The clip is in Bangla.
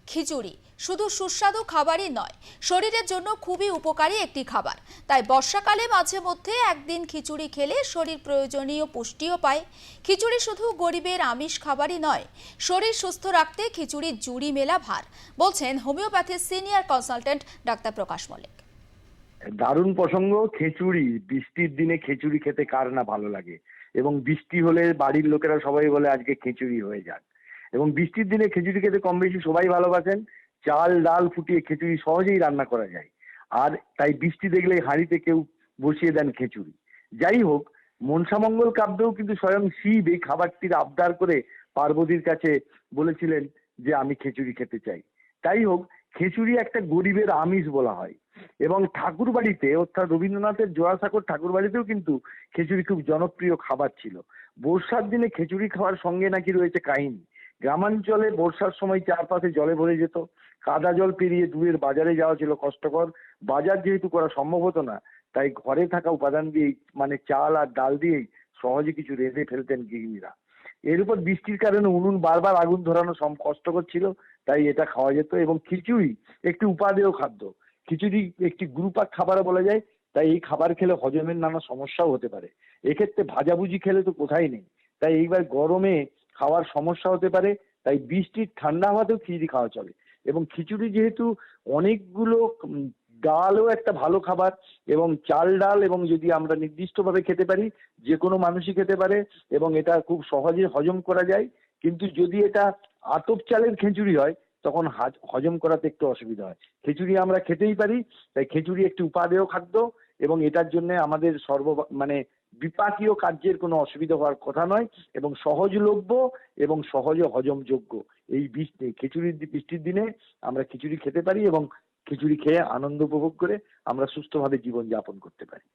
খিচুড়ি শুধু সুস্বাদু খাবারই নয়, শরীরের জন্য খুবই উপকারী একটি খাবার। তাই বর্ষাকালে মাঝে মধ্যে একদিন খিচুড়ি খেলে শরীর প্রয়োজনীয় পুষ্টিও পায়। খিচুড়ি শুধু গরিবের আমিষ খাবারই নয়, শরীর সুস্থ রাখতে খিচুড়ির জুড়ি মেলা ভার, বলছেন হোমিওপ্যাথির সিনিয়র কনসালটেন্ট ডাক্তার প্রকাশ মল্লিক। দারুণ প্রসঙ্গ। খিচুড়ি, বৃষ্টির দিনে খিচুড়ি খেতে কার না ভালো লাগে। এবং বৃষ্টি হলে বাড়ির লোকেরা সবাই বলে আজকে খিচুড়ি হয়ে যাক। এবং বৃষ্টির দিনে খিচুড়ি খেতে কম বেশি সবাই ভালোবাসেন। চাল ডাল ফুটিয়ে খিচুড়ি সহজেই রান্না করা যায়। আর তাই বৃষ্টি দেখলেই হাঁড়িতে কেউ বসিয়ে দেন খিচুড়ি। যাই হোক, মনসামঙ্গল কাব্যেও কিন্তু স্বয়ং শিব এই খাবারটির আবদার করে পার্বতীর কাছে বলেছিলেন যে আমি খিচুড়ি খেতে চাই। তাই হোক, খিচুড়ি একটা গরিবের আমিষ বলা হয়। এবং ঠাকুর বাড়িতে, অর্থাৎ রবীন্দ্রনাথের জোড়াসাঁকোর ঠাকুর বাড়িতেও কিন্তু খিচুড়ি খুব জনপ্রিয় খাবার ছিল। বর্ষার দিনে খিচুড়ি খাওয়ার সঙ্গে নাকি রয়েছে কাহিনী। গ্রামাঞ্চলে বর্ষার সময় চারপাশে জলে ভরে যেত। কাদা জল পেরিয়ে দূরের বাজারে যাওয়া ছিল কষ্টকর। বাজার যেহেতু করা সম্ভব হতো না, তাই ঘরে থাকা উপাদান দিয়েই, মানে চাল আর ডাল দিয়েই সহজে কিছু রেঁধে ফেলতেন গৃহিণীরা। এর উপর বৃষ্টির কারণে উনুন বারবার আগুন ধরানো কষ্টকর ছিল, তাই এটা খাওয়া যেত। এবং খিচুড়ি একটি উপাদেয় খাদ্য। খিচুড়ি একটি গুরুপাক খাবারও বলা যায়। তাই এই খাবার খেলে হজমের নানা সমস্যাও হতে পারে। এক্ষেত্রে ভাজাভুজি খেলে তো কোথায় নেই। তাই এইবার গরমে খাওয়ার সমস্যা হতে পারে। তাই বৃষ্টির ঠান্ডা হওয়াতেও খিচুড়ি খাওয়া চলে। এবং খিচুড়ি যেহেতু অনেকগুলো ডালও একটা ভালো খাবার। এবং চাল ডাল, এবং যদি আমরা নির্দিষ্টভাবে খেতে পারি, যে কোনো মানুষই খেতে পারে। এবং এটা খুব সহজে হজম করা যায়। কিন্তু যদি এটা আতপ চালের খিচুড়ি হয়, তখন হজম করাতে একটু অসুবিধা হয়। খিচুড়ি আমরা খেতেই পারি। তাই খিচুড়ি একটি উপাদেয় খাদ্য। এবং এটার জন্য আমাদের মানে বিপাকীয় কার্যের কোনো অসুবিধা হওয়ার কথা নয়। এবং সহজলভ্য এবং সহজে হজমযোগ্য। এই বৃষ্টির দিনে আমরা খিচুড়ি খেতে পারি এবং খিচুড়ি খেয়ে আনন্দ উপভোগ করে আমরা সুস্থভাবে জীবন যাপন করতে পারি।